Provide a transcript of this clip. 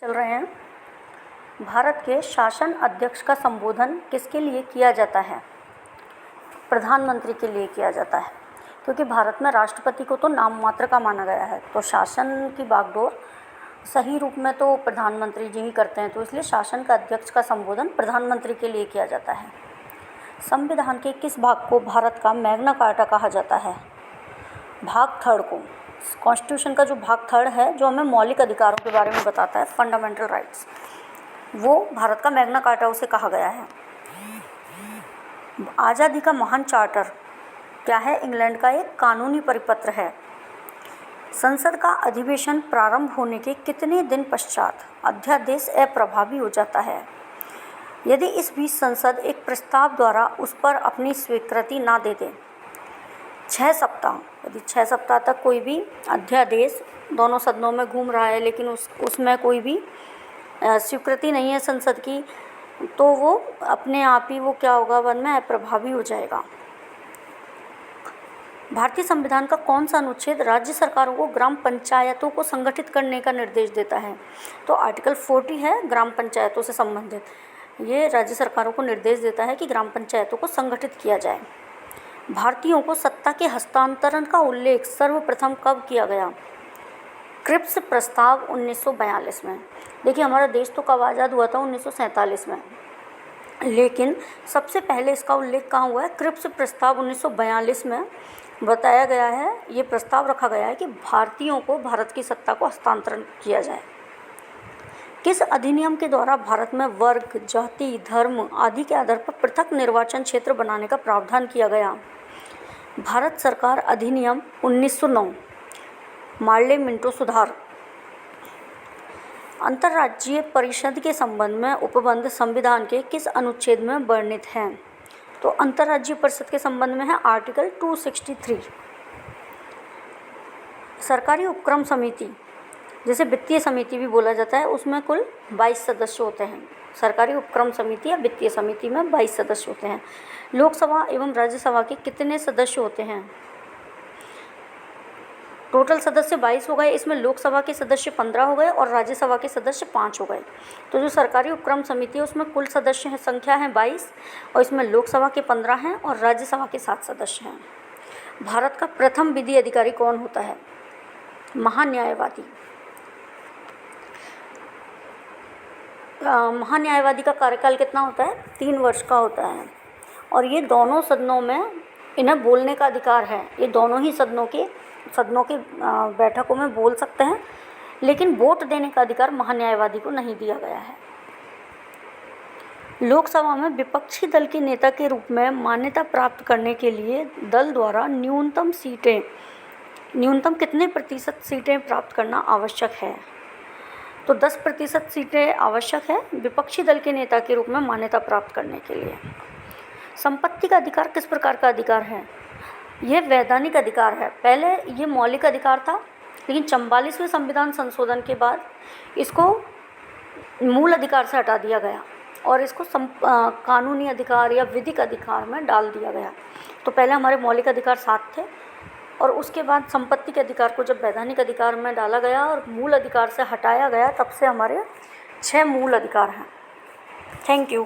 चल रहे हैं। भारत के शासन अध्यक्ष का संबोधन किसके लिए किया जाता है? प्रधानमंत्री के लिए किया जाता है, क्योंकि भारत में राष्ट्रपति को तो नाम मात्र का माना गया है। तो शासन की बागडोर सही रूप में तो प्रधानमंत्री जी ही करते हैं, तो इसलिए शासन का अध्यक्ष का संबोधन प्रधानमंत्री के लिए किया जाता है। संविधान के किस भाग को भारत का मैग्ना कार्टा कहा जाता है? भाग थर्ड को। कॉन्स्टिट्यूशन का जो भाग थर्ड है, जो हमें मौलिक अधिकारों के बारे में बताता है, फंडामेंटल राइट्स, वो भारत का मैग्ना कार्टा उसे कहा गया है। आज़ादी का महान चार्टर क्या है? इंग्लैंड का एक कानूनी परिपत्र है। संसद का अधिवेशन प्रारंभ होने के कितने दिन पश्चात अध्यादेश अप्रभावी हो जाता है, यदि इस बीच संसद एक प्रस्ताव द्वारा उस पर अपनी स्वीकृति ना दे दे? 6 सप्ताह। यदि 6 सप्ताह तक कोई भी अध्यादेश दोनों सदनों में घूम रहा है, लेकिन उसमें कोई भी स्वीकृति नहीं है संसद की, तो वो अपने आप ही वो क्या होगा, वन में अप्रभावी हो जाएगा। भारतीय संविधान का कौन सा अनुच्छेद राज्य सरकारों को ग्राम पंचायतों को संगठित करने का निर्देश देता है? तो आर्टिकल 40 है ग्राम पंचायतों से संबंधित। ये राज्य सरकारों को निर्देश देता है कि ग्राम पंचायतों को संगठित किया जाए। भारतीयों को सत्ता के हस्तांतरण का उल्लेख सर्वप्रथम कब किया गया? क्रिप्स प्रस्ताव 1942 में। देखिए, हमारा देश तो कब आज़ाद हुआ था? 1947 में, लेकिन सबसे पहले इसका उल्लेख कहाँ हुआ है? क्रिप्स प्रस्ताव 1942 में बताया गया है, ये प्रस्ताव रखा गया है कि भारतीयों को भारत की सत्ता को हस्तांतरण किया जाए। किस अधिनियम के द्वारा भारत में वर्ग, जाति, धर्म आदि के आधार पर पृथक निर्वाचन क्षेत्र बनाने का प्रावधान किया गया? भारत सरकार अधिनियम 1909, मार्ले मिंटो सुधार। अंतर्राज्यीय परिषद के संबंध में उपबंध संविधान के किस अनुच्छेद में वर्णित हैं? तो अंतर्राज्यीय परिषद के संबंध में है आर्टिकल 263। सरकारी उपक्रम समिति, जिसे वित्तीय समिति भी बोला जाता है, उसमें कुल 22 सदस्य होते हैं। सरकारी उपक्रम समिति या वित्तीय समिति में 22 सदस्य होते हैं। लोकसभा एवं राज्यसभा के कितने सदस्य होते हैं? टोटल सदस्य 22 हो गए, इसमें लोकसभा के सदस्य 15 हो गए और राज्यसभा के सदस्य 5 हो गए। तो जो सरकारी उपक्रम समिति है उसमें कुल सदस्य संख्या है 22, और इसमें लोकसभा के 15 हैं और राज्यसभा के 7 सदस्य हैं। भारत का प्रथम विधि अधिकारी कौन होता है? महान्यायवादी। महान्यायवादी का कार्यकाल कितना होता है? 3 वर्ष का होता है, और ये दोनों सदनों में इन्हें बोलने का अधिकार है। ये दोनों ही सदनों के बैठकों में बोल सकते हैं, लेकिन वोट देने का अधिकार महान्यायवादी को नहीं दिया गया है। लोकसभा में विपक्षी दल के नेता के रूप में मान्यता प्राप्त करने के लिए दल द्वारा न्यूनतम कितने प्रतिशत सीटें प्राप्त करना आवश्यक है? तो 10% सीटें आवश्यक है विपक्षी दल के नेता के रूप में मान्यता प्राप्त करने के लिए। संपत्ति का अधिकार किस प्रकार का अधिकार है? यह वैधानिक अधिकार है। पहले ये मौलिक अधिकार था, लेकिन 44वें संविधान संशोधन के बाद इसको मूल अधिकार से हटा दिया गया और इसको कानूनी अधिकार या विधिक अधिकार में डाल दिया गया। तो पहले हमारे मौलिक अधिकार 7 थे, और उसके बाद संपत्ति के अधिकार को जब वैधानिक अधिकार में डाला गया और मूल अधिकार से हटाया गया, तब से हमारे 6 मूल अधिकार हैं। Thank you.